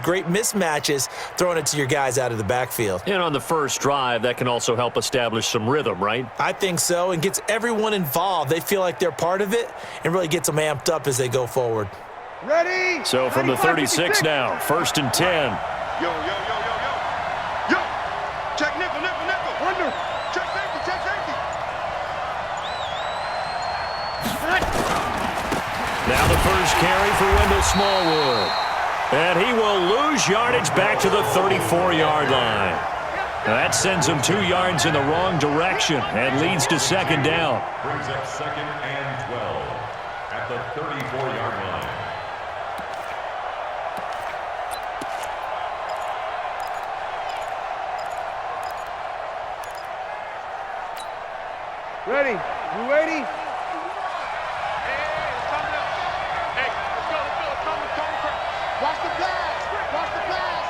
great mismatches throwing it to your guys out of the backfield. And on the first drive, that can also help establish some rhythm, right? I think so, and gets everyone involved. They feel like they're part of it and really gets them amped up as they go forward. Ready? So from the 36 now, 1st and 10. Yo, yo, yo, yo, yo. Yo. Check nickel, nickel, nickel. Wonder. Check safety, check safety. Now the first carry for Wendell Smallwood. And he will lose yardage back to the 34-yard line. That sends him 2 yards in the wrong direction and leads to 2nd down. Brings up 2nd and 12 at the 34-yard line. Ready? You ready? Watch the pass! Watch the pass!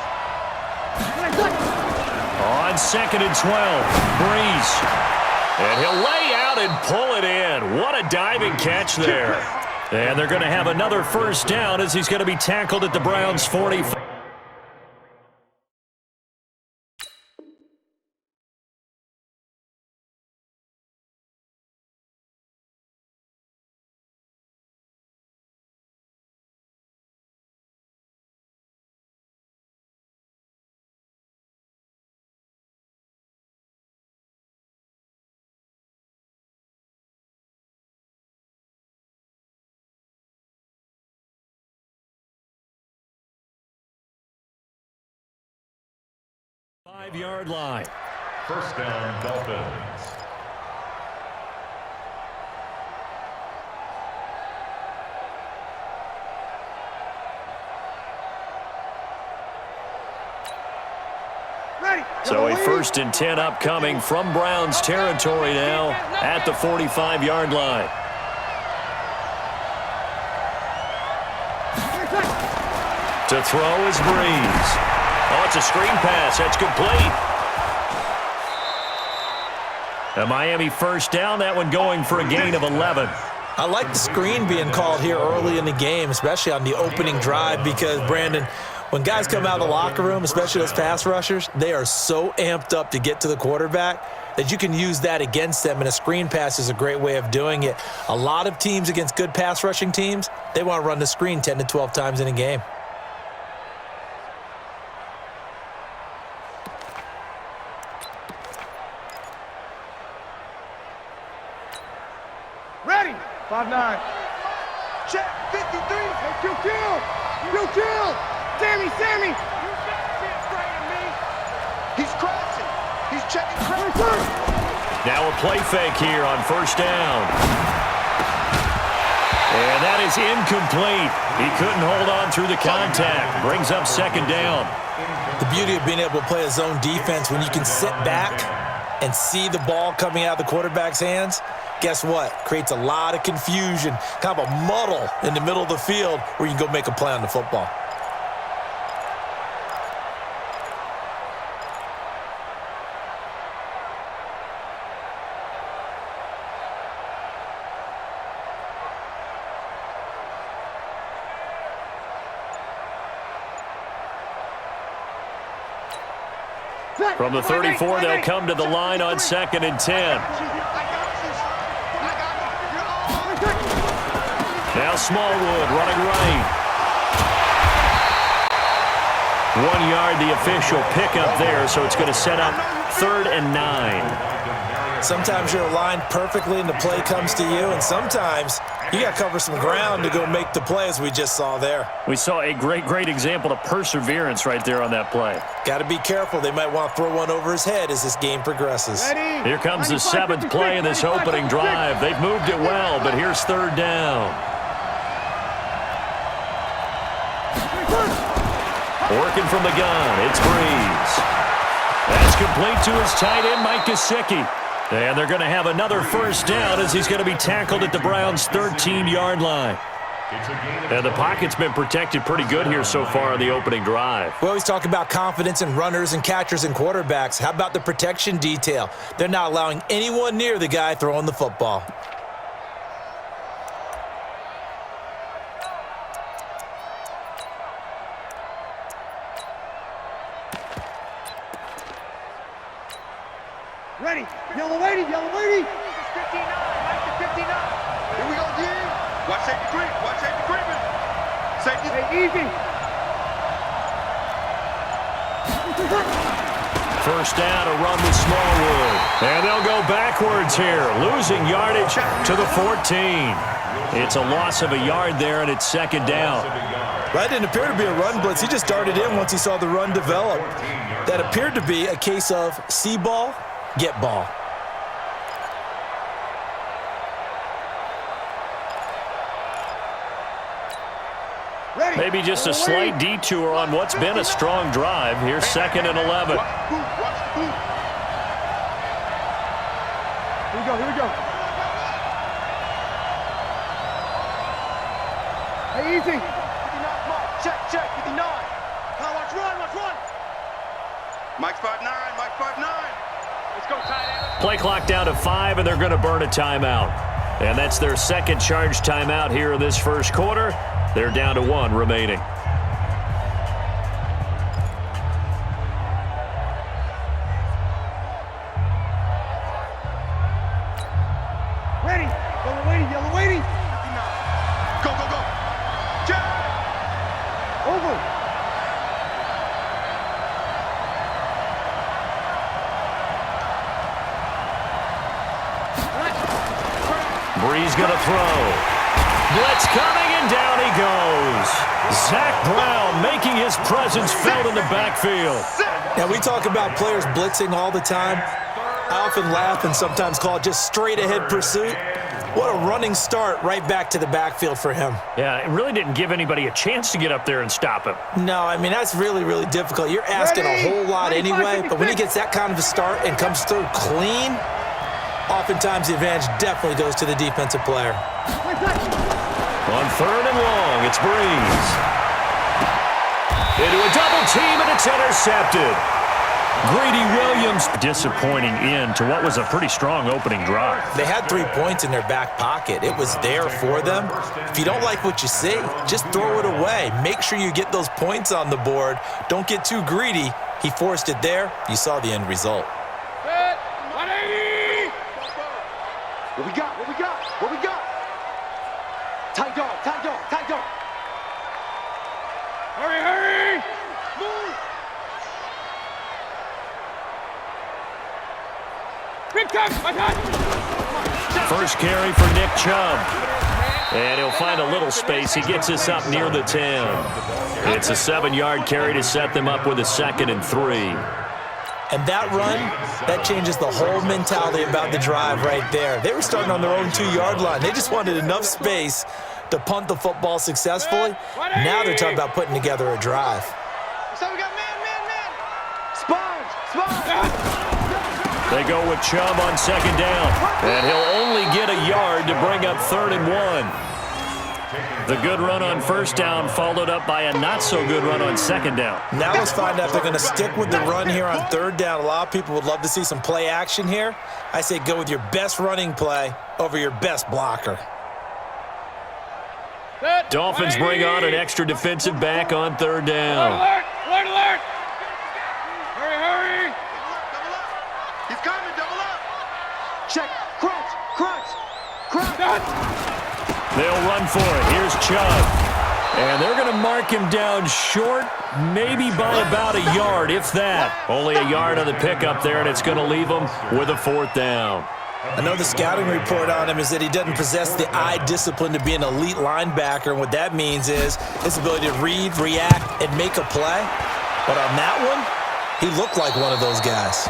On 2nd and 12, Breeze. And he'll lay out and pull it in. What a diving catch there. And they're going to have another first down as he's going to be tackled at the Browns' 45. Five-yard line. First down, Dolphins. Ready? So a 1st and 10 upcoming from Browns territory now at the 45-yard line. To throw is Breeze. Oh, it's a screen pass. That's complete. A Miami first down. That one going for a gain of 11. I like the screen being called here early in the game, especially on the opening drive, because, Brandon, when guys come out of the locker room, especially those pass rushers, they are so amped up to get to the quarterback that you can use that against them, and a screen pass is a great way of doing it. A lot of teams against good pass rushing teams, they want to run the screen 10 to 12 times in a game. Ready? 5-9. Check 53. Hey, kill. Sammy. He's crossing. He's checking crossing. Now a play fake here on first down. And that is incomplete. He couldn't hold on through the contact. Brings up 2nd down. The beauty of being able to play a zone defense, when you can sit back and see the ball coming out of the quarterback's hands, guess what? Creates a lot of confusion, kind of a muddle in the middle of the field where you can go make a play on the football. From the 34, they'll come to the line on 2nd and 10. Now Smallwood running right. 1 yard, the official pickup there, so it's going to set up 3rd and 9. Sometimes you're aligned perfectly and the play comes to you, and sometimes you got to cover some ground to go make the play, as we just saw there. We saw a great example of perseverance right there on that play. Got to be careful. They might want to throw one over his head as this game progresses. Ready? Here comes the 7th play in this opening drive. They've moved it well, but here's 3rd down. Working from the gun, it's Breeze. That's complete to his tight end, Mike Gesicki. And they're going to have another first down as he's going to be tackled at the Browns' 13-yard line. And the pocket's been protected pretty good here so far on the opening drive. We always talk about confidence in runners and catchers and quarterbacks. How about the protection detail? They're not allowing anyone near the guy throwing the football. Ready. Yellow lady, yellow lady. 59, Mike to 59. Here we go, D. Watch safety creep. Watch safety creeping. Safety. Hey, easy. First down, a run with Smallwood. And they'll go backwards here, losing yardage to the 14. It's a loss of a yard there, and it's second down. That didn't appear to be a run blitz. He just darted in once he saw the run develop. That appeared to be a case of see ball, get ball. Maybe just a slight detour on what's been a strong drive. Here's second and 11. Here we go, here we go. Hey, easy. 59, check, 59. Now watch run. Mike's 5'9", Mike's 5'9". Let's go, tight end. Play clock down to 5, and they're going to burn a timeout. And that's their second charge timeout here in this first quarter. They're down to 1 remaining. Ready. Yellow lady. Go. Check. Over. Breeze going to throw. Blitz coming, and down he goes. Zach Brown making his presence felt in the backfield. Now, we talk about players blitzing all the time. I often laugh and sometimes call it just straight-ahead pursuit. What a running start right back to the backfield for him. Yeah, it really didn't give anybody a chance to get up there and stop him. No, I mean, that's really, really difficult. You're asking a whole lot anyway, but when he gets that kind of a start and comes through clean, oftentimes the advantage definitely goes to the defensive player. On third and long, it's Breeze. Into a double team, and it's intercepted. Greedy Williams disappointing end to what was a pretty strong opening drive. They had 3 points in their back pocket. It was there for them. If you don't like what you see, just throw it away. Make sure you get those points on the board. Don't get too greedy. He forced it there. You saw the end result. What we got? Tight dog. Hurry! Move! Big time! First carry for Nick Chubb. And he'll find a little space. He gets us up near the 10. It's a 7-yard carry to set them up with a 2nd and 3. And that run, that changes the whole mentality about the drive right there. They were starting on their own 2-yard line. They just wanted enough space to punt the football successfully. Now they're talking about putting together a drive. So we got man. Sponge. They go with Chubb on 2nd down. And he'll only get a yard to bring up 3rd and 1. The good run on 1st down followed up by a not-so-good run on 2nd down. Now let's find out if they're going to stick with the run here on 3rd down. A lot of people would love to see some play action here. I say go with your best running play over your best blocker. Dolphins bring on an extra defensive back on 3rd down. Alert! Hurry! Double up! He's coming, double up! Check, crunch! They'll run for it. Here's Chubb. And they're going to mark him down short, maybe by about a yard, if that. Only a yard on the pickup there, and it's going to leave them with a 4th down. I know the scouting report on him is that he doesn't possess the eye discipline to be an elite linebacker, and what that means is his ability to read, react, and make a play. But on that one, he looked like one of those guys.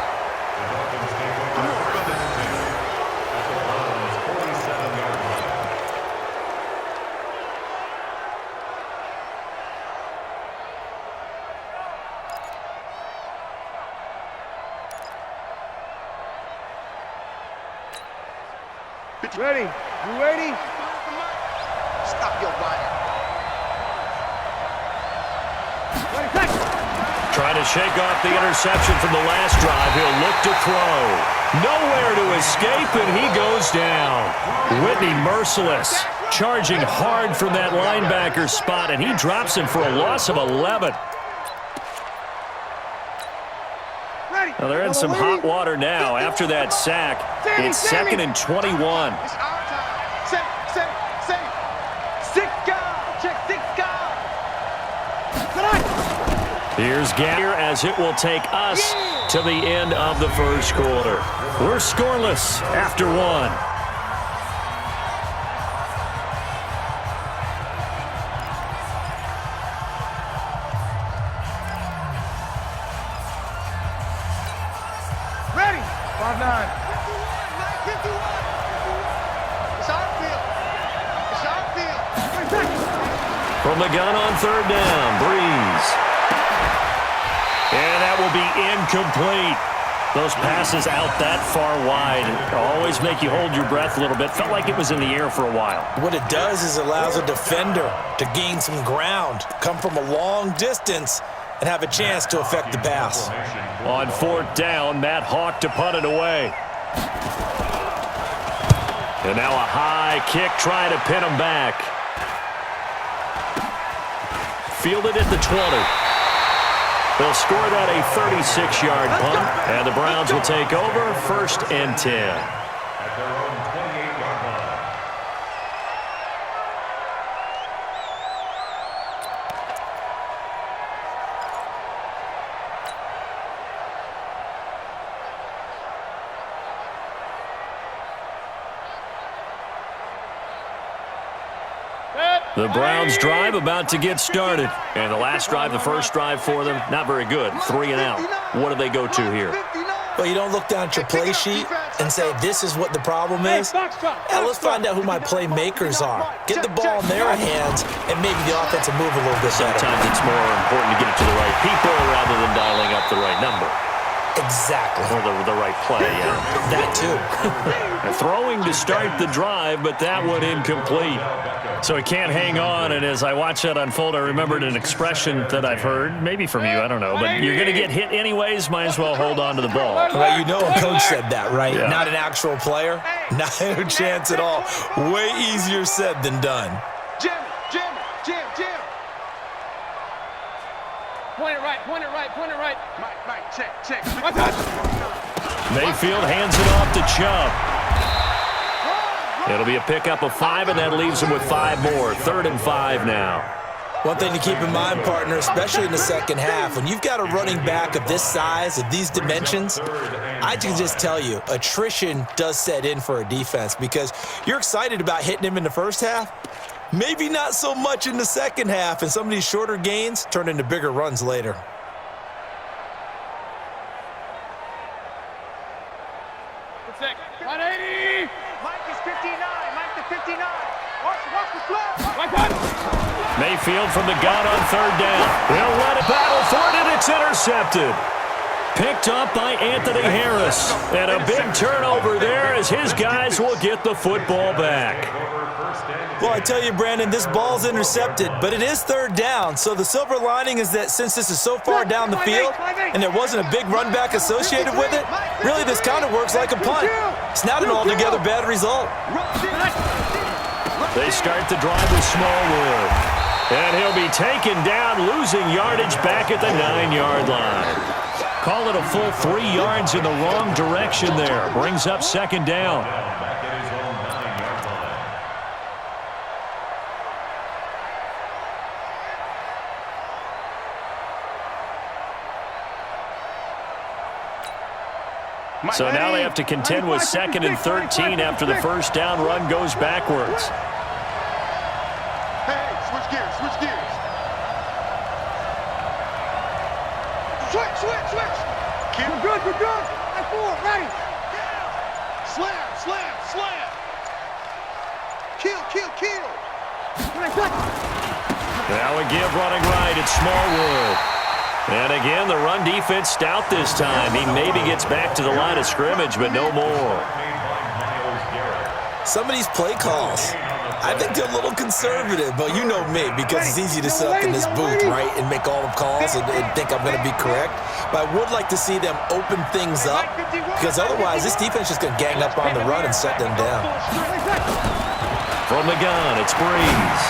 Ready? You ready? Stop your body. Trying to shake off the interception from the last drive. He'll look to throw. Nowhere to escape, and he goes down. Whitney merciless, charging hard from that linebacker spot, and he drops him for a loss of 11. Well, they're in some hot water now. After that sack, it's 2nd and 21. It's our time. Say. 6 guys. Check 6 guys. Here's Gatter as it will take us to the end of the first quarter. We're scoreless after 1. Ready. 5-9. 51. It's our field. It's our field. From the gun on 3rd down, Breeze. And that will be incomplete. Those passes out that far wide always make you hold your breath a little bit. Felt like it was in the air for a while. What it does is it allows a defender to gain some ground, come from a long distance, and have a chance to affect the pass. On 4th down, Matt Hawk to punt it away. And now a high kick trying to pin him back. Fielded at the 20. They'll score that a 36-yard punt, and the Browns will take over 1st and 10. At their own 28-yard line. The Browns drive about to get started. And the last drive, the first drive for them, not very good. 3 and out. What do they go to here? Well, you don't look down at your play sheet and say, this is what the problem is. Now, let's find out who my playmakers are. Get the ball in their hands, and maybe the offense will move a little bit better. Sometimes it's more important to get it to the right people rather than dialing up the right number. Exactly. Or the right play, yeah. That too. Throwing to start the drive, but that one incomplete. So he can't hang on, and as I watch that unfold, I remembered an expression that I've heard, maybe from you, I don't know, but you're going to get hit anyways, might as well hold on to the ball. Well, you know a coach said that, right? Yeah. Not an actual player. Not a chance at all. Way easier said than done. Jim. Point it right. Mike, check. Mayfield hands it off to Chubb. It'll be a pickup of 5, and that leaves him with 5 more. 3rd and 5 now. One thing to keep in mind, partner, especially in the second half, when you've got a running back of this size, of these dimensions, I can just tell you, attrition does set in for a defense because you're excited about hitting him in the first half. Maybe not so much in the second half, and some of these shorter gains turn into bigger runs later. Check. 180. Mike is 59. Mike to 59. Watch the flip. Mayfield from the gun on 3rd down. They'll let it battle for it, and it's intercepted. Picked up by Anthony Harris. And a big turnover there as his guys will get the football back. Well, I tell you, Brandon, this ball's intercepted, but it is 3rd down. So the silver lining is that since this is so far down the field and there wasn't a big run back associated with it, really this kind of works like a punt. It's not an altogether bad result. They start the drive with Smallwood. And he'll be taken down, losing yardage back at the 9-yard line. Call it a full 3 yards in the wrong direction there. Brings up 2nd down. Back at his own 9-yard line. So now they have to contend with 2nd and 13 after the first down run goes backwards. Hey, switch gears. Switch. We're good. Right forward, ready. Slam. Kill. Now a give running right. It's Smallwood. And again, the run defense stout this time. He maybe gets back to the line of scrimmage, but no more. Some of these play calls, I think they're a little conservative, but you know me, because it's easy to sit up in this booth, right, and make all the calls and think I'm going to be correct. But I would like to see them open things up, because otherwise this defense is going to gang up on the run and shut them down. From the gun, it's Breeze.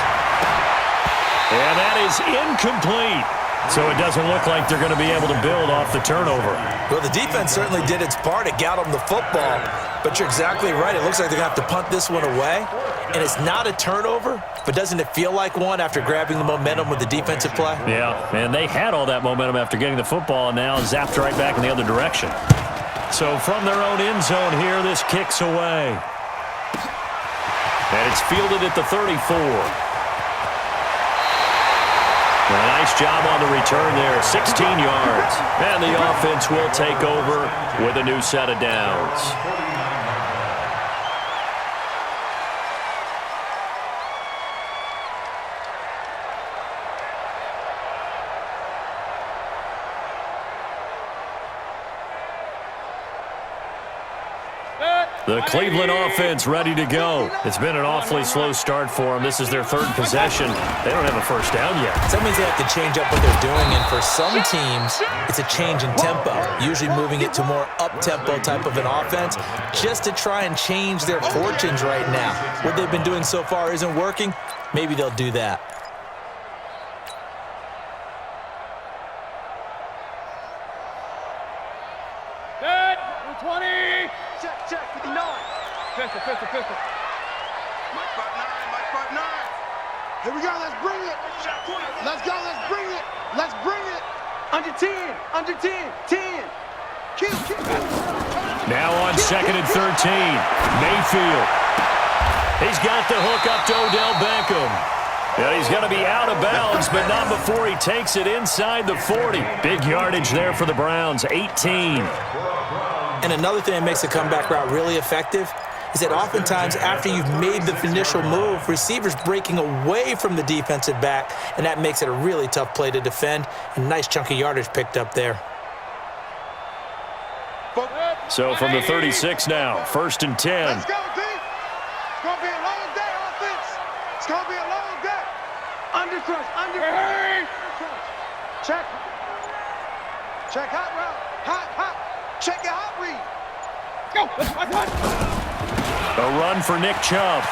And that is incomplete. So it doesn't look like they're going to be able to build off the turnover. Well, the defense certainly did its part. It got them the football. But you're exactly right. It looks like they're going to have to punt this one away. And it's not a turnover, but doesn't it feel like one after grabbing the momentum with the defensive play? Yeah, and they had all that momentum after getting the football and now zapped right back in the other direction. So from their own end zone here, this kicks away. And it's fielded at the 34. A nice job on the return there, 16 yards. And the offense will take over with a new set of downs. The Cleveland offense ready to go. It's been an awfully slow start for them. This is their third possession. They don't have a first down yet. So that means they have to change up what they're doing, and for some teams, it's a change in tempo, usually moving it to more up-tempo type of an offense just to try and change their fortunes right now. What they've been doing so far isn't working. Maybe they'll do that. Good. 20. Check, 59. Pistol. Mike 5'9". Here we go, let's bring it. Let's go, let's bring it. Under 10. 10. Kill. Now on second and 13, Mayfield. He's got the hook up to Odell Beckham. Yeah, he's going to be out of bounds, but not before he takes it inside the 40. Big yardage there for the Browns, 18. And another thing that makes the comeback route really effective is that oftentimes after you've made the initial move, receivers breaking away from the defensive back, and that makes it a really tough play to defend. A nice chunk of yardage picked up there. So from the 36 now, first and 10. Let's go, D. It's going to be a long day, offense. It's going to be a long day. Under crush. Hey. Check hot route. Hot. Check your hot read. Go. A run for Nick Chubb.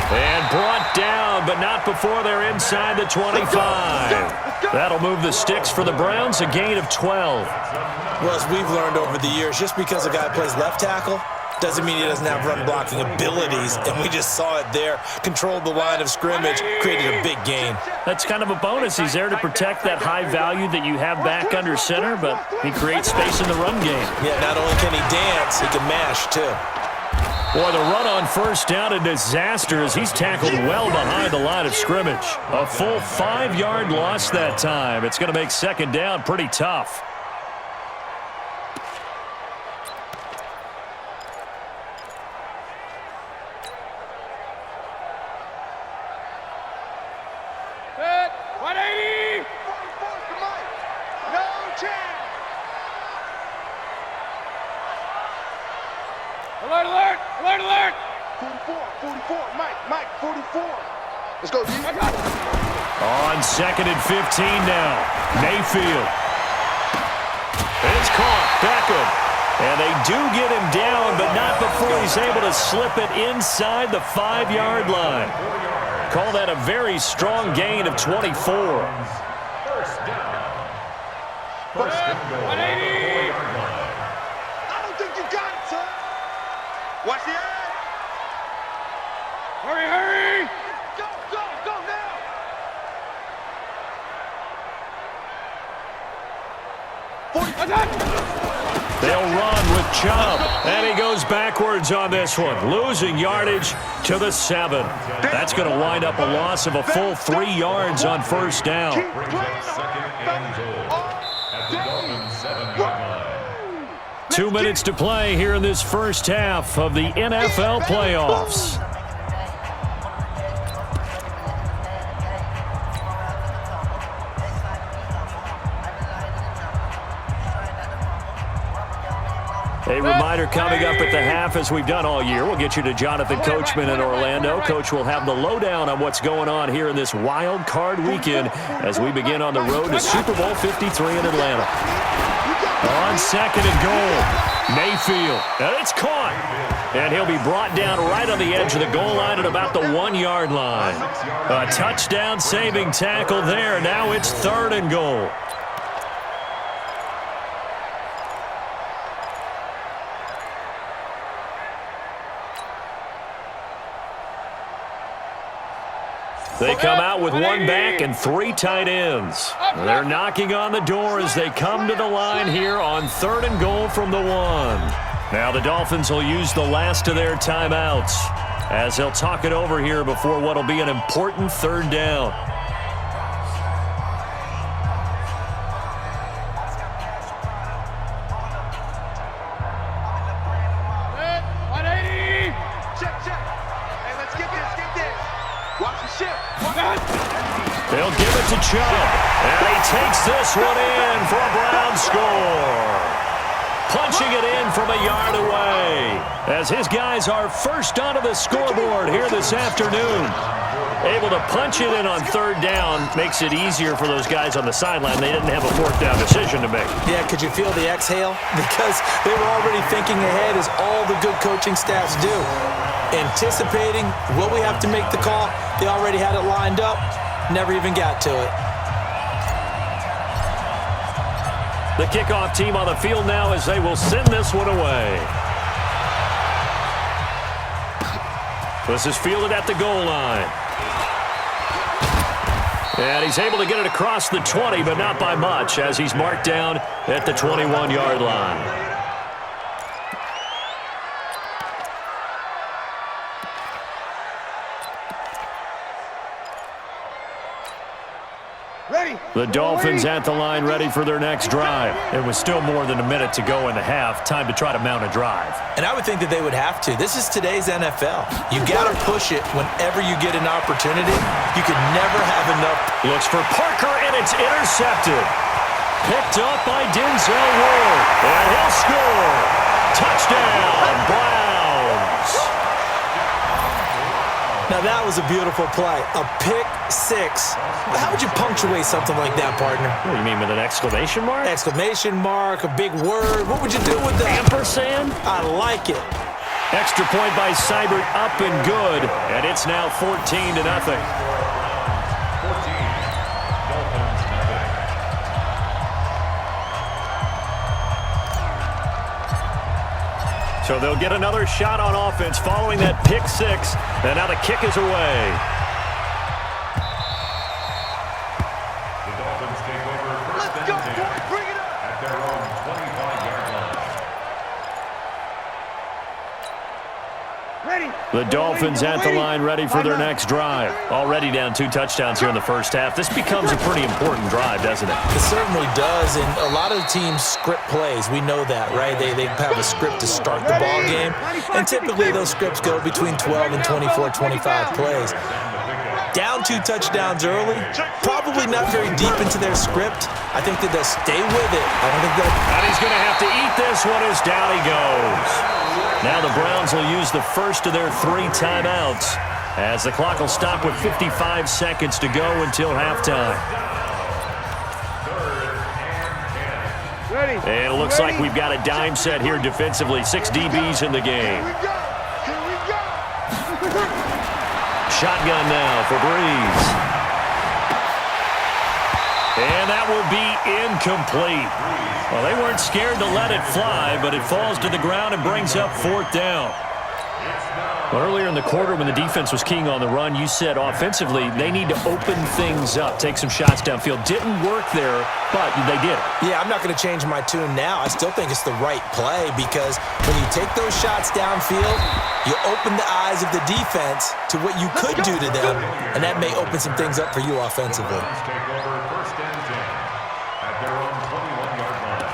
And brought down, but not before they're inside the 25. That'll move the sticks for the Browns, a gain of 12. Well, as we've learned over the years, just because a guy plays left tackle doesn't mean he doesn't have run-blocking abilities, and we just saw it there. Controlled the line of scrimmage, created a big gain. That's kind of a bonus. He's there to protect that high value that you have back under center, but he creates space in the run game. Yeah, not only can he dance, he can mash, too. Boy, the run on first down, a disaster as he's tackled well behind the line of scrimmage. A full 5-yard loss that time. It's going to make second down pretty tough. Alert! 44, Mike, 44. Let's go, D. On second and 15 now, Mayfield. It's caught, Beckham. And they do get him down, but not before he's able to slip it inside the 5-yard line. Call that a very strong gain of 24. First down. 180. I don't think you got it, son. Watch the edge. Hurry. Go now. They'll run with Chubb, and he goes backwards on this one, losing yardage to the 7. That's going to wind up a loss of a full 3 yards on first down. Brings up second and goal at the Dolphins 7-yard line. 2 minutes to play here in this first half of the NFL playoffs. A reminder coming up at the half, as we've done all year. We'll get you to Jonathan Coachman in Orlando. Coach will have the lowdown on what's going on here in this wild card weekend as we begin on the road to Super Bowl 53 in Atlanta. On second and goal, Mayfield. And it's caught. And he'll be brought down right on the edge of the goal line at about the 1-yard line. A touchdown-saving tackle there. Now it's 3rd and goal. They come out with 1 back and 3 tight ends. They're knocking on the door as they come to the line here on 3rd and goal from the 1. Now the Dolphins will use the last of their timeouts as they'll talk it over here before what will be an important 3rd down. They'll give it to Chubb, and he takes this one in for a Brown score. Punching it in from a yard away as his guys are first onto the scoreboard here this afternoon. Able to punch it in on 3rd down makes it easier for those guys on the sideline. They didn't have a 4th down decision to make. Yeah, could you feel the exhale? Because they were already thinking ahead, as all the good coaching staffs do. Anticipating, will we have to make the call? They already had it lined up. Never even got to it. The kickoff team on the field now as they will send this one away. This is fielded at the goal line. And he's able to get it across the 20, but not by much, as he's marked down at the 21-yard line. The Dolphins at the line ready for their next drive. It was still more than a minute to go in the half. Time to try to mount a drive. And I would think that they would have to. This is today's NFL. You got to push it whenever you get an opportunity. You could never have enough. Looks for Parker, and it's intercepted. Picked up by Denzel Ward. And he'll score. Touchdown, Browns. Now that was a beautiful play. A pick 6. How would you punctuate something like that, partner? What do you mean, with an exclamation mark? Exclamation mark, a big word. What would you do with that? Ampersand? I like it. Extra point by Seibert, up and good. And it's now 14-0. 14. Dolphins nothing. So they'll get another shot on offense following that pick 6. And now the kick is away. The Dolphins take over 1st and 10 at their own 25-yard line. The Dolphins at the line ready for their next drive. Already down 2 touchdowns here in the first half. This becomes a pretty important drive, doesn't it? It certainly does, and a lot of teams script plays. We know that, right? They have a script to start the ball game, and typically those scripts go between 12 and 24, 25 plays. Down 2 touchdowns early, probably not very deep into their script. I think that they'll stay with it. I don't think they'll... And he's going to have to eat this one as down he goes. Now the Browns will use the first of their 3 timeouts as the clock will stop with 55 seconds to go until halftime. And it looks like we've got a dime set here defensively. 6 DBs in the game. Shotgun now for Breeze. And that will be incomplete. Well, they weren't scared to let it fly, but it falls to the ground and brings up 4th down. Well, earlier in the quarter when the defense was keying on the run, you said offensively they need to open things up, take some shots downfield. Didn't work there, but they did. Yeah, I'm not going to change my tune now. I still think it's the right play because when you take those shots downfield, you open the eyes of the defense to what you could do to them, and that may open some things up for you offensively. Take over 1st and 10 at their own 21-yard line.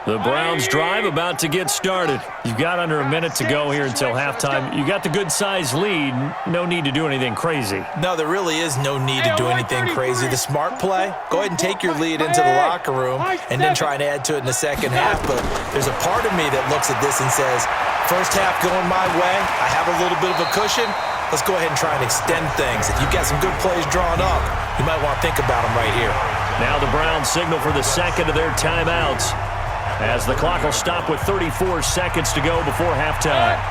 The Browns drive about to get started. You've got under a minute to go here until halftime. You got the good-sized lead. No need to do anything crazy. No, there really is no need to do anything crazy. The smart play, go ahead and take your lead into the locker room and then try and add to it in the second half. But there's a part of me that looks at this and says, first half going my way, I have a little bit of a cushion. Let's go ahead and try and extend things. If you've got some good plays drawn up, you might want to think about them right here. Now the Browns signal for the second of their timeouts, as the clock will stop with 34 seconds to go before halftime.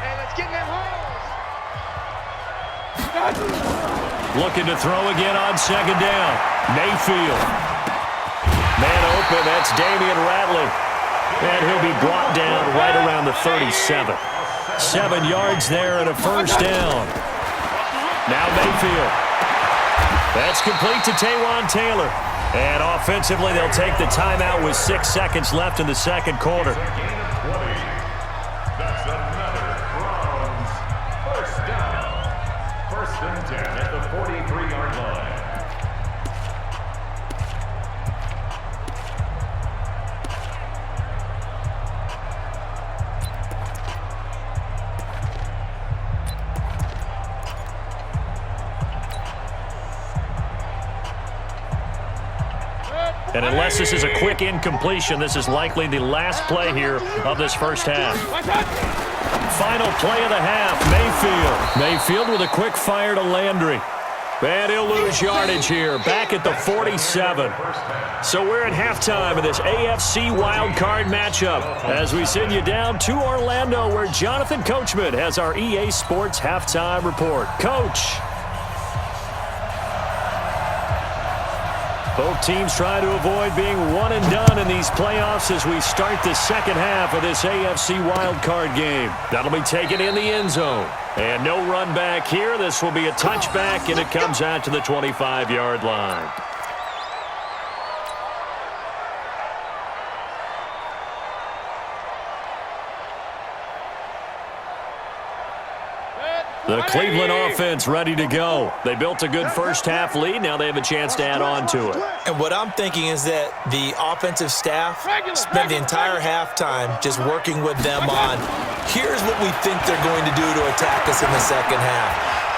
Hey, let's get in them holes. Looking to throw again on second down. Mayfield. Man open, that's Damian Ratley. And he'll be brought down right around the 37. 7 yards there and a first down. Now Mayfield. That's complete to Taywan Taylor. And offensively, they'll take the timeout with 6 seconds left in the second quarter. That's another Browns first down. First and 10 at the 43-yard line. And unless this is a quick incompletion, this is likely the last play here of this first half. Final play of the half, Mayfield. Mayfield with a quick fire to Landry. And he'll lose yardage here, back at the 47. So we're at halftime of this AFC wildcard matchup as we send you down to Orlando, where Jonathan Coachman has our EA Sports halftime report. Coach. Both teams try to avoid being one and done in these playoffs as we start the second half of this AFC wildcard game. That'll be taken in the end zone. And no run back here. This will be a touchback, and it comes out to the 25-yard line. The Cleveland offense ready to go. They built a good first-half lead. Now they have a chance to add on to it. And what I'm thinking is that the offensive staff spent the entire halftime just working with them on, here's what we think they're going to do to attack us in the second half.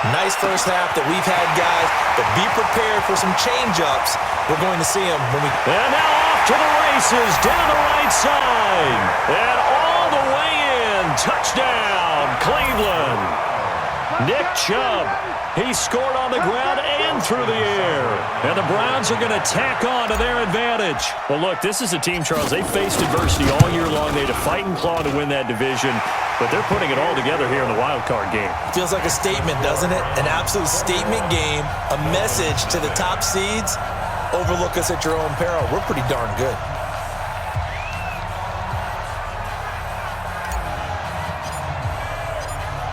Nice first half that we've had, guys, but be prepared for some change-ups. We're going to see them when we... And now off to the races, down the right side. And all the way in. Touchdown, Cleveland. Nick Chubb, he scored on the ground and through the air. And the Browns are going to tack on to their advantage. Well, look, this is a team, Charles, they faced adversity all year long. They had to fight and claw to win that division, but they're putting it all together here in the wild card game. Feels like a statement, doesn't it? An absolute statement game, a message to the top seeds. Overlook us at your own peril. We're pretty darn good.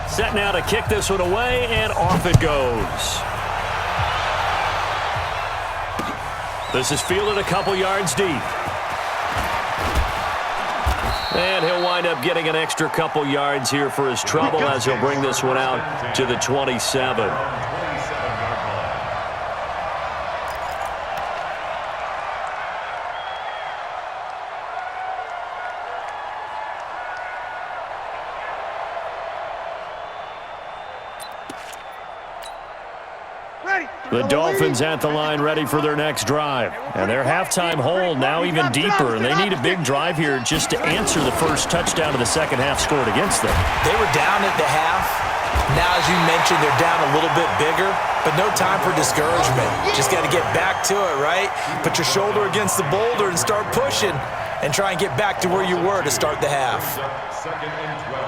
Set now to kick this one away, and off it goes. This is fielded a couple yards deep. And he'll wind up getting an extra couple yards here for his trouble as he'll bring this one out to the 27. The Dolphins at the line ready for their next drive. And their halftime hole now even deeper, and they need a big drive here just to answer the first touchdown of the second half scored against them. They were down at the half. Now, as you mentioned, they're down a little bit bigger, but no time for discouragement. Just got to get back to it, right? Put your shoulder against the boulder and start pushing and try and get back to where you were to start the half. Second and 12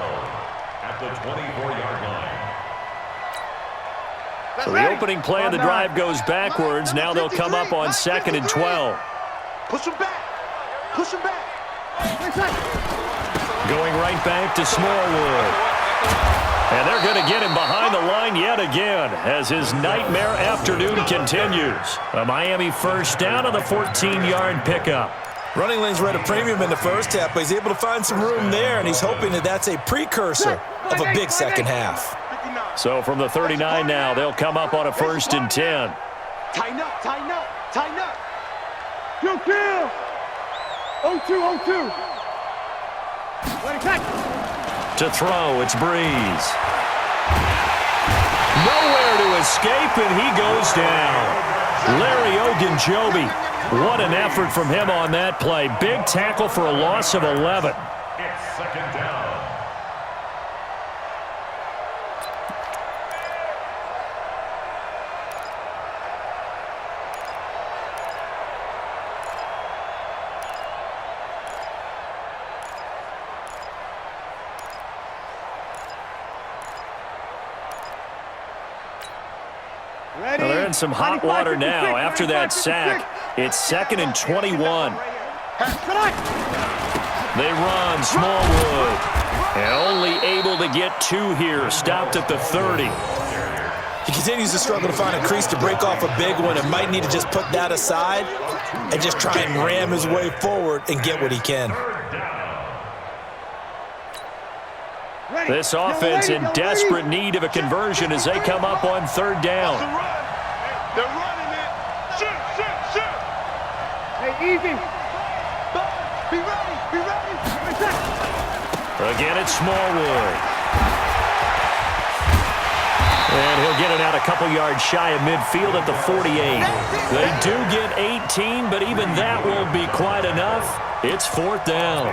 at the 24-yard line. So the opening play of the drive goes backwards. Now they'll come up on second and 12. Push him back. Push him back. Going right back to Smallwood. And they're going to get him behind the line yet again as his nightmare afternoon continues. A Miami first down on the 14-yard pickup. Running lanes were at a premium in the first half, but he's able to find some room there, and he's hoping that that's a precursor of a big second half. So from the 39 now, they'll come up on a first and 10. Tighten up, tighten up, tighten up. Kill, kill. 0-2, 0-2. Let it catch. To throw, it's Breeze. Nowhere to escape, and he goes down. Larry Ogunjobi, what an effort from him on that play. Big tackle for a loss of 11. It's second down. Well, they're in some hot water now. After that sack, it's 2nd and 21. They run Smallwood. And only able to get 2 here. Stopped at the 30. He continues to struggle to find a crease to break off a big one and might need to just put that aside and just try and ram his way forward and get what he can. This offense in desperate need of a conversion as they come up on 3rd down. They're running it. Shoot, shoot, shoot. Hey, easy. Be ready, be ready. Again, it's Smallwood. And he'll get it out a couple yards shy of midfield at the 48. They do get 18, but even that won't be quite enough. It's 4th down.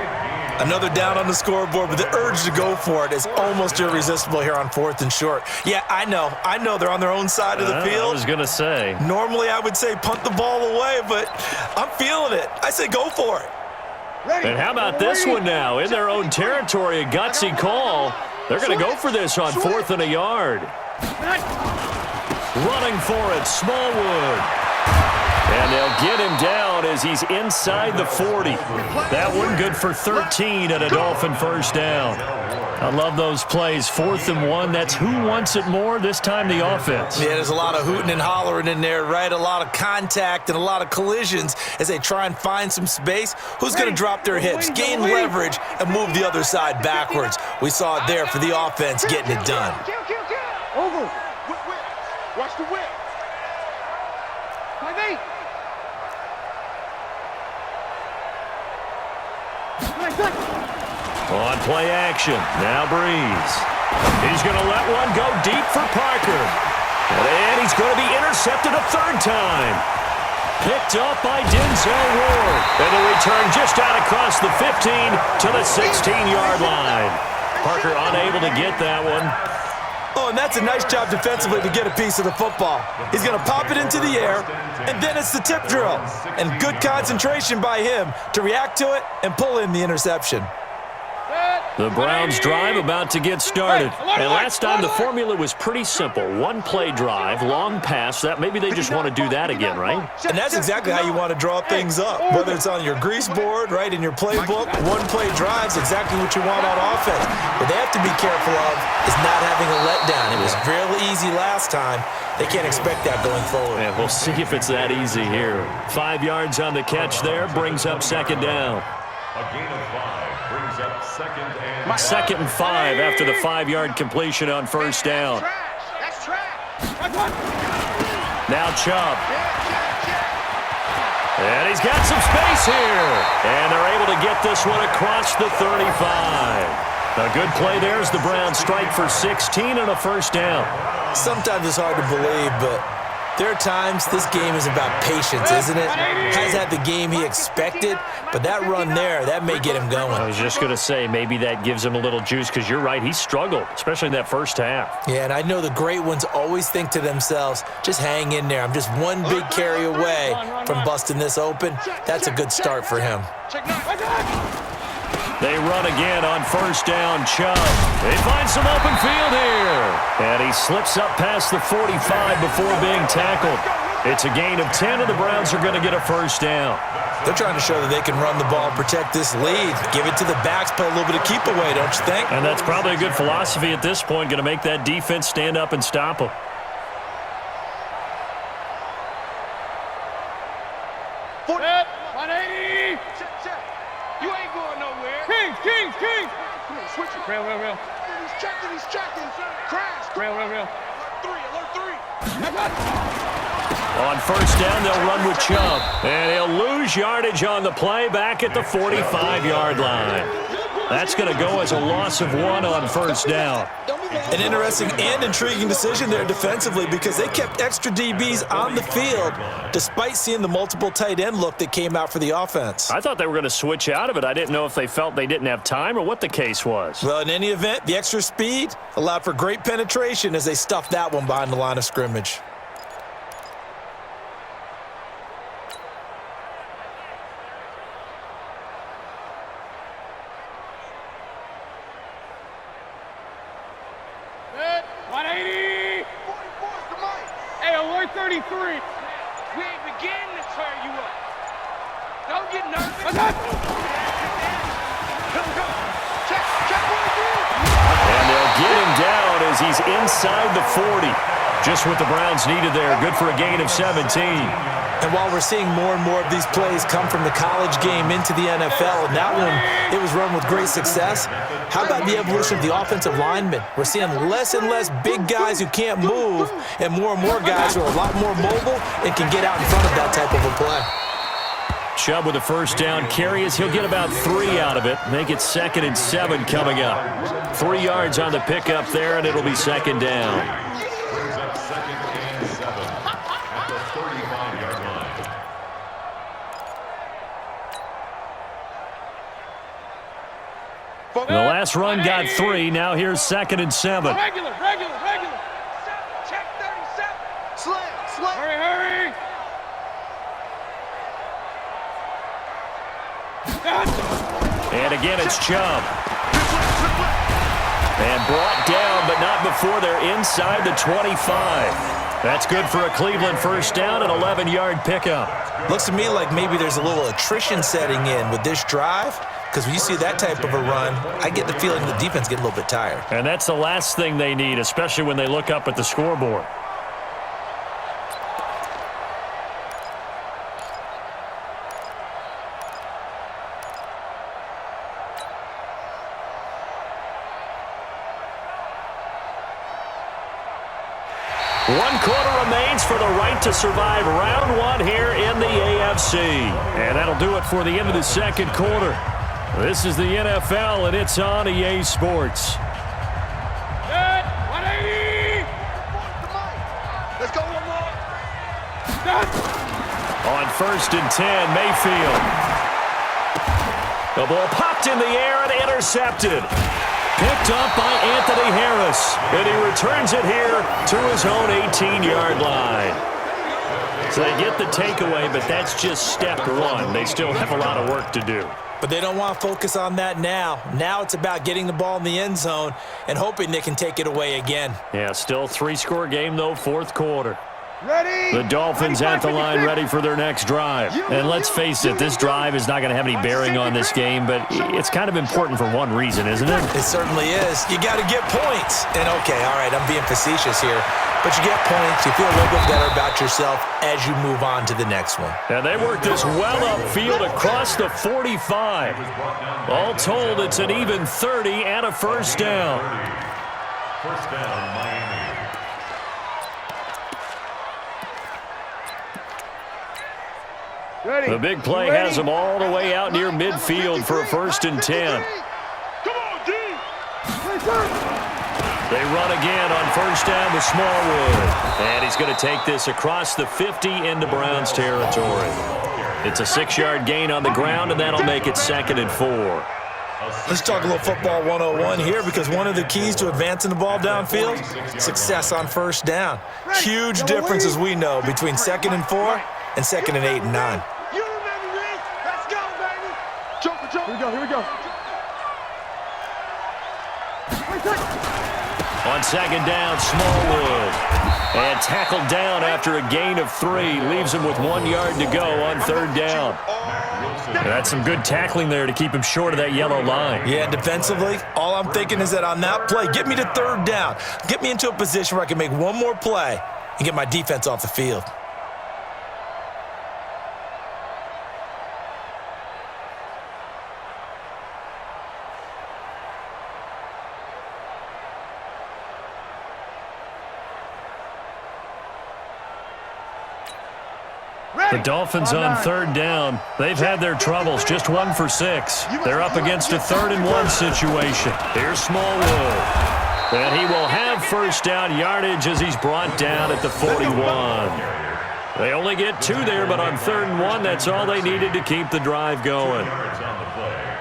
Another down on the scoreboard, but the urge to go for it is almost irresistible here on 4th and short. Yeah, I know they're on their own side of the field. I was going to say. Normally I would say punt the ball away, but I'm feeling it. I say go for it. And how about this one now? In their own territory, a gutsy call. They're going to go for this on 4th and a yard. Running for it, Smallwood. And they'll get him down as he's inside the 40. That one good for 13 and a Dolphin first down. I love those plays. 4th and 1. That's who wants it more, this time the offense. Yeah, there's a lot of hooting and hollering in there, right? A lot of contact and a lot of collisions as they try and find some space. Who's going to drop their hips, gain leverage, and move the other side backwards? We saw it there for the offense getting it done. Over. Whip. Watch the whip. 5-8. On play action, now Breeze. He's going to let one go deep for Parker. And he's going to be intercepted a 3rd time. Picked up by Denzel Ward. And the return just out across the 15 to the 16-yard line. Parker unable to get that one. Oh, and that's a nice job defensively to get a piece of the football. He's going to pop it into the air, and then it's the tip drill. And good concentration by him to react to it and pull in the interception. The Browns drive about to get started. And last time the formula was pretty simple. 1-play drive, long pass. That maybe they just want to do that again, right? And that's exactly how you want to draw things up. Whether it's on your grease board, right, in your playbook, 1-play drives exactly what you want on offense. What they have to be careful of is not having a letdown. It was real easy last time. They can't expect that going forward. And we'll see if it's that easy here. 5 yards on the catch there, brings up 2nd down. A gain of 5 brings up 2nd and 2nd and 5 after the 5-yard completion on 1st down. That's trash. Now Chubb. And he's got some space here. And they're able to get this one across the 35. A good play there as the Browns strike for 16 and a 1st down. Sometimes it's hard to believe, but there are times this game is about patience, isn't it? Has had the game he expected, but that run there, that may get him going. I was just going to say, maybe that gives him a little juice because you're right, he struggled, especially in that first half. Yeah, and I know the great ones always think to themselves, just hang in there. I'm just one big carry away from busting this open. That's a good start for him. They run again on 1st down, Chubb. They find some open field here. And he slips up past the 45 before being tackled. It's a gain of 10, and the Browns are going to get a 1st down. They're trying to show that they can run the ball, protect this lead, give it to the backs, play a little bit of keep away, don't you think? And that's probably a good philosophy at this point, going to make that defense stand up and stop them. You ain't going nowhere. Kings. Come on, switch it. Rail. He's checking. Crash. Rail. Alert 3. On first down, they'll run with Chubb. And he'll lose yardage on the play back at the 45-yard line. That's going to go as a loss of 1 on first down. An interesting and intriguing decision there defensively because they kept extra DBs on the field despite seeing the multiple tight end look that came out for the offense. I thought they were going to switch out of it. I didn't know if they felt they didn't have time or what the case was. Well, in any event, the extra speed allowed for great penetration as they stuffed that one behind the line of scrimmage. He's inside the 40. Just what the Browns needed there. Good for a gain of 17. And while we're seeing more and more of these plays come from the college game into the NFL, and that one, it was run with great success. How about the evolution of the offensive linemen? We're seeing less and less big guys who can't move and more guys who are a lot more mobile and can get out in front of that type of a play. Chubb with a first down carry as he'll get about 3 out of it. Make it 2nd and 7 coming up. 3 yards on the pickup there, and it'll be 2nd down. Brings up 2nd and 7 at the 35-yard line. The last run got 3. Now here's 2nd and 7. Regular. Check 37. Slam. Hurry. And again, it's Chubb. And brought down, but not before they're inside the 25. That's good for a Cleveland first down and 11-yard pickup. Looks to me like maybe there's a little attrition setting in with this drive, because when you see that type of a run, I get the feeling the defense get a little bit tired. And that's the last thing they need, especially when they look up at the scoreboard. One quarter remains for the right to survive round 1 here in the AFC. And that'll do it for the end of the second quarter. This is the NFL, and it's on EA Sports. Good. 180. Let's go one more. On first and 10, Mayfield. The ball popped in the air and intercepted. Picked up by Anthony Harris, and he returns it here to his own 18-yard line. So they get the takeaway, but that's just step 1. They still have a lot of work to do. But they don't want to focus on that now. Now it's about getting the ball in the end zone and hoping they can take it away again. Yeah, still 3-score game, though, fourth quarter. Ready? The Dolphins at the line ready for their next drive. And let's face it, this drive is not going to have any bearing on this game, but it's kind of important for one reason, isn't it? It certainly is. You got to get points. And okay, all right, I'm being facetious here, but you get points. You feel a little bit better about yourself as you move on to the next one. And they work this well upfield across the 45. All told, it's an even 30 and a first down. First down, Miami. Ready. The big play has them all the way out near midfield for a first and 10. Come on, D. They run again on first down with Smallwood. And he's going to take this across the 50 into Browns territory. It's a 6-yard gain on the ground, and that'll make it 2nd and 4. Let's talk a little football 101 here, because one of the keys to advancing the ball downfield, success on first down. Huge difference, as we know, between 2nd and 4 and 2nd and 8 and 9. You remember this? Let's go, baby. Jump. Here we go. On second down, Smallwood. And tackled down after a gain of 3. Leaves him with 1 yard to go on third down. That's some good tackling there to keep him short of that yellow line. Yeah, defensively, all I'm thinking is that on that play, get me to third down. Get me into a position where I can make one more play and get my defense off the field. The Dolphins on third down. They've had their troubles, just 1 for 6. They're up against a 3rd-and-1 situation. Here's Smallwood. And he will have first down yardage as he's brought down at the 41. They only get 2 there, but on 3rd and 1, that's all they needed to keep the drive going. 2 yards on the play.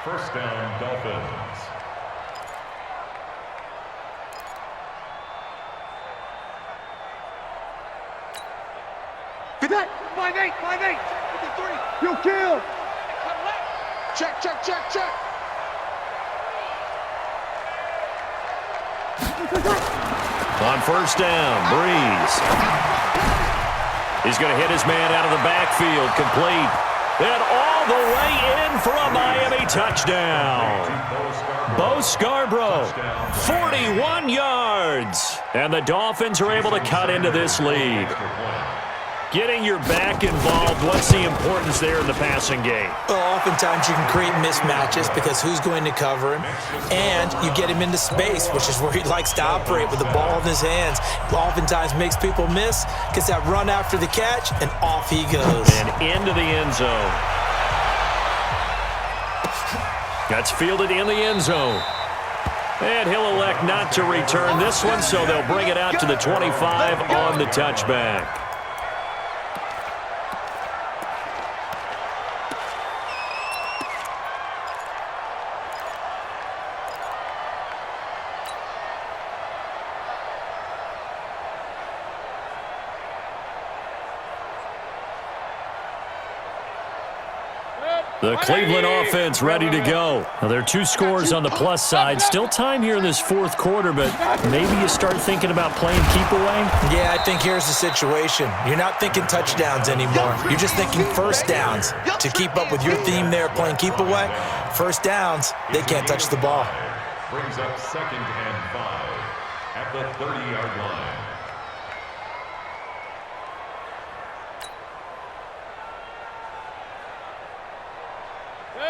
First down, Dolphins. Get that. 5-8, 5-8. 53. You kill. Check, check, check, check. On first down, Breeze. He's going to hit his man out of the backfield, complete. And all the way in for a Miami touchdown. Bo Scarborough, 41 yards. And the Dolphins are able to cut into this lead. Getting your back involved, what's the importance there in the passing game? Well, oftentimes you can create mismatches because who's going to cover him, and you get him into space, which is where he likes to operate with the ball in his hands. Oftentimes makes people miss, gets that run after the catch, and off he goes. And into the end zone. That's fielded in the end zone. And he'll elect not to return this one, so they'll bring it out to the 25 on the touchback. The Cleveland offense ready to go. Now, there are 2 scores on the plus side. Still time here in this 4th quarter, but maybe you start thinking about playing keep away? Yeah, I think here's the situation. You're not thinking touchdowns anymore. You're just thinking first downs. To keep up with your theme there, playing keep away, first downs, they can't touch the ball. Brings up 2nd and 5 at the 30-yard line.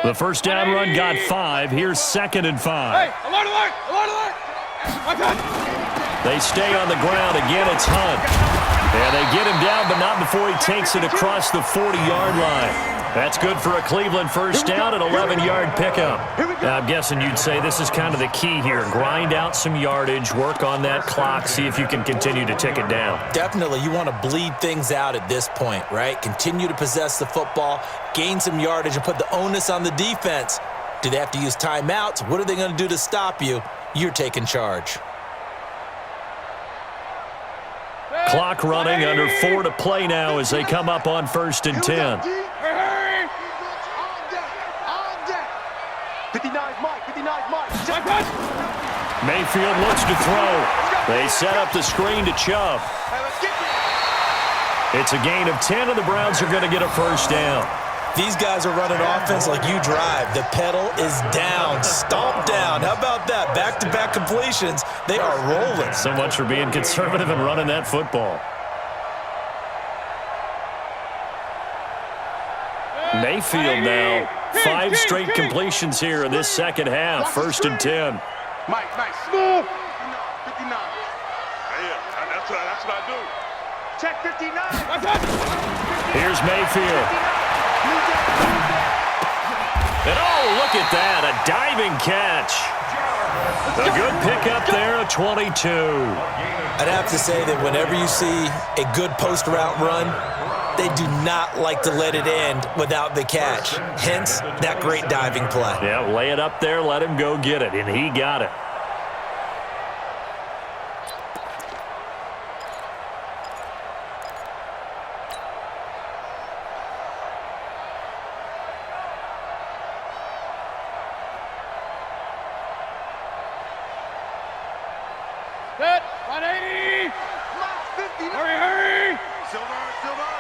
The first down run got 5. Here's 2nd and 5. Hey, alert, alert, alert, alert. My God. They stay on the ground. Again, it's Hunt. And they get him down, but not before he takes it across the 40-yard line. That's good for a Cleveland first down, an 11-yard pickup. Now, I'm guessing you'd say this is kind of the key here. Grind out some yardage, work on that clock, see if you can continue to tick it down. Definitely, you want to bleed things out at this point, right? Continue to possess the football, gain some yardage, and put the onus on the defense. Do they have to use timeouts? What are they going to do to stop you? You're taking charge. Clock running, under 4 to play now as they come up on 1st and 10. 59 Mike, 59 Mike. Mayfield looks to throw. They set up the screen to Chubb. It's a gain of 10, and the Browns are going to get a first down. These guys are running offense like you drive. The pedal is down, stomp down. How about that? Back-to-back completions. They are rolling. So much for being conservative and running that football. Mayfield now. 5 straight completions here in this second half. 1st and 10. Mike, nice. Move. 59. Yeah, that's what I do. Check 59. Here's Mayfield. And oh, look at that, a diving catch. A good pickup there, a 22. I'd have to say that whenever you see a good post route run, they do not like to let it end without the catch. Hence, that great diving play. Yeah, lay it up there, let him go get it, and he got it. Set, 180. Hurry, hurry. Silver, silver.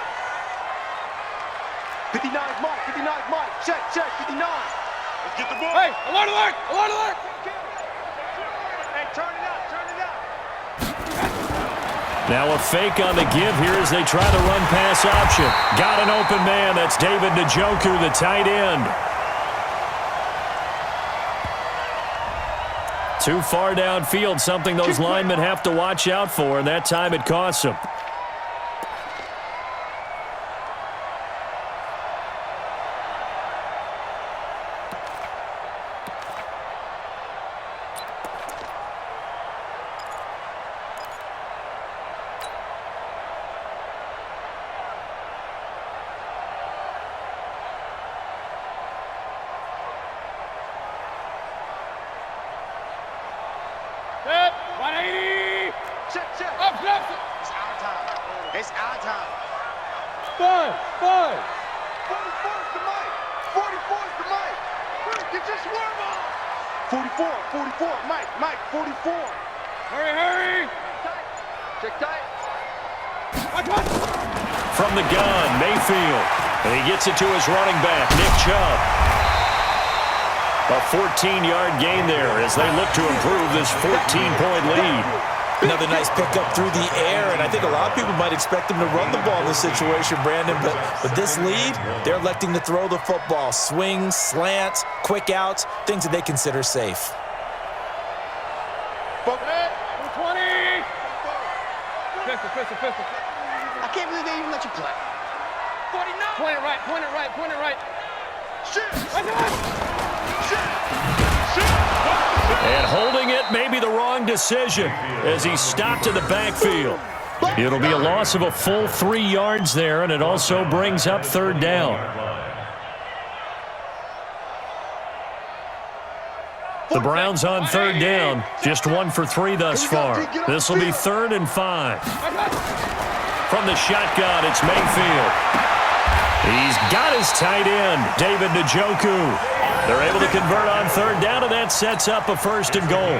59 Mike, 59 Mike. Check, check, 59. Let's get the ball. Hey, alert, alert, alert, alert. Hey, turn it up, turn it up. Now a fake on the give here as they try the run-pass option. Got an open man. That's David Njoku, the tight end. Too far downfield, something those linemen have to watch out for, and that time it costs them. It's our time. It's our time. 5. 44 is the mic. 44 is the mic. Get your swerve on. 44. Mike, 44. Hurry. Check tight. From the gun, Mayfield. And he gets it to his running back, Nick Chubb. A 14-yard gain there as they look to improve this 14-point lead. Another nice pickup through the air, and I think a lot of people might expect him to run the ball in this situation, Brandon, but with this lead, they're electing to throw the football. Swings, slants, quick outs, things that they consider safe. 20. Pistol. I can't believe they even let you play. 49. Point it right. And holding it may be the wrong decision as he's stopped in the backfield. It'll be a loss of a full 3 yards there, and it also brings up third down. The Browns on third down, just 1 for 3 thus far. This will be 3rd and 5. From the shotgun, it's Mayfield. He's got his tight end, David Njoku. They're able to convert on third down, and that sets up a 1st and goal.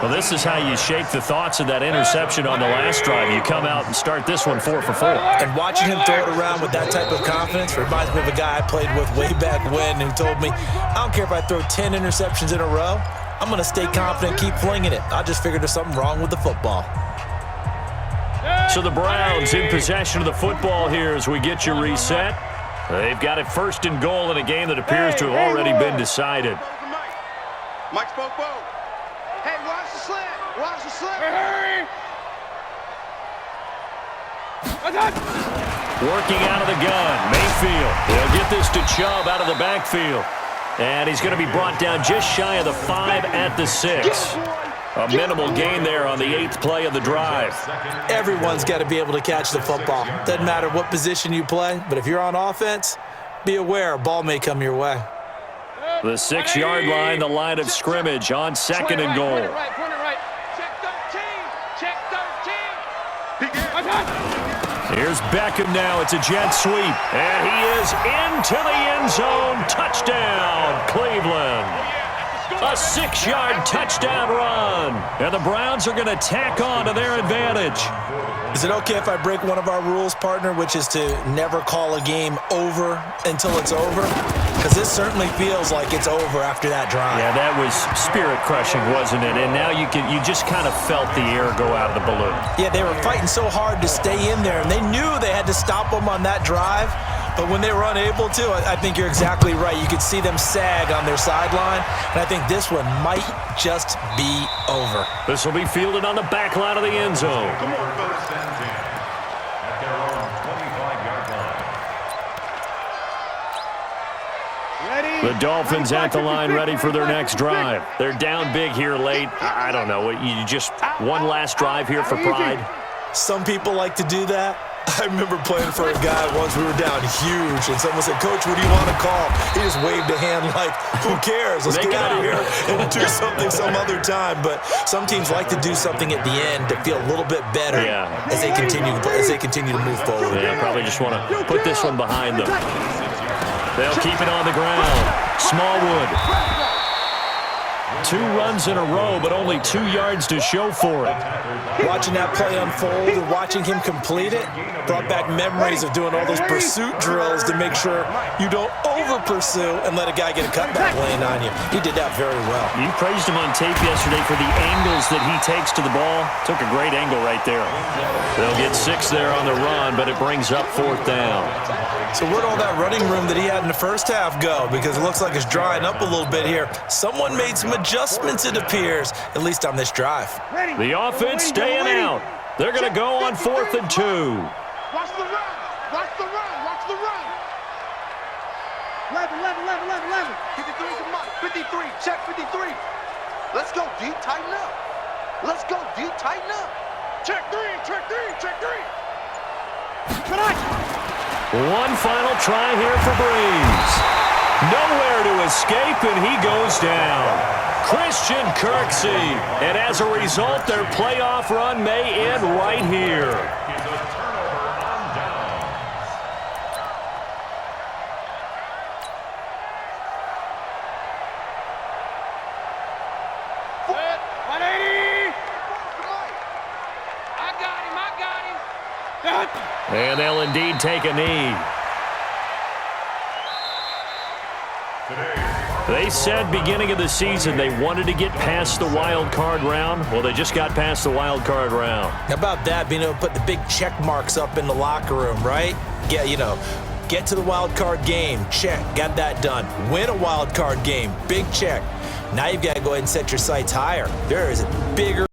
Well, this is how you shake the thoughts of that interception on the last drive. You come out and start this one 4 for 4. And watching him throw it around with that type of confidence reminds me of a guy I played with way back when who told me, I don't care if I throw 10 interceptions in a row, I'm going to stay confident, keep flinging it. I just figured there's something wrong with the football. So the Browns in possession of the football here as we get you reset. They've got it 1st and goal in a game that appears to have already been decided. Mike's Bobo. Hey, watch the slant. Hurry. Working out of the gun, Mayfield. He'll get this to Chubb out of the backfield. And he's going to be brought down just shy of the 5 at the 6. A minimal gain there on the 8th play of the drive. Everyone's got to be able to catch the football. Doesn't matter what position you play, but if you're on offense, be aware a ball may come your way. The 6-yard line, the line of scrimmage on 2nd and goal. Point it right. Check 13. Here's Beckham now. It's a jet sweep. And he is into the end zone. Touchdown, Cleveland. A 6-yard touchdown run. And the Browns are going to tack on to their advantage. Is it okay if I break one of our rules, partner, which is to never call a game over until it's over? Because this certainly feels like it's over after that drive. Yeah, that was spirit-crushing, wasn't it? And now you just kind of felt the air go out of the balloon. Yeah, they were fighting so hard to stay in there, and they knew they had to stop them on that drive. But when they were unable to, I think you're exactly right. You could see them sag on their sideline, and I think this one might just be over. This will be fielded on the back line of the end zone. Come on, first and 10 at their own 25-yard line. The Dolphins at the line ready for their next drive. They're down big here late. I don't know. You just one last drive here for pride? Some people like to do that. I remember playing for a guy once. We were down huge, and someone said, Coach, what do you want to call? He just waved a hand like, who cares? Let's get out of here and do something some other time. But some teams like to do something at the end to feel a little bit better as they continue to move forward. Yeah, probably just want to put this one behind them. They'll keep it on the ground. Smallwood. 2 runs in a row, but only 2 yards to show for it. Watching that play unfold and watching him complete it brought back memories of doing all those pursuit drills to make sure you don't over-pursue and let a guy get a cutback lane on you. He did that very well. You praised him on tape yesterday for the angles that he takes to the ball. Took a great angle right there. They'll get 6 there on the run, but it brings up 4th down. So where'd all that running room that he had in the first half go? Because it looks like it's drying up a little bit here. Someone made some adjustments, it appears, at least on this drive. The offense staying out. They're going to go on 4th and 2. Watch the run. Watch the run. Watch the run. 11. 53 to Mike. 53. Check 53. Let's go deep. Tighten up. Let's go deep. Tighten up. Check 3. One final try here for Breeze. Nowhere to escape, and he goes down. Christian Kirksey. And as a result, their playoff run may end right here. Is a turnover on downs. Set. 180. I got him. And they'll indeed take a knee. They said beginning of the season they wanted to get past the wild card round. Well, they just got past the wild card round. How about that, being able to put the big check marks up in the locker room, right? Get to the wild card game, check, got that done. Win a wild card game, big check. Now you've got to go ahead and set your sights higher. There is a bigger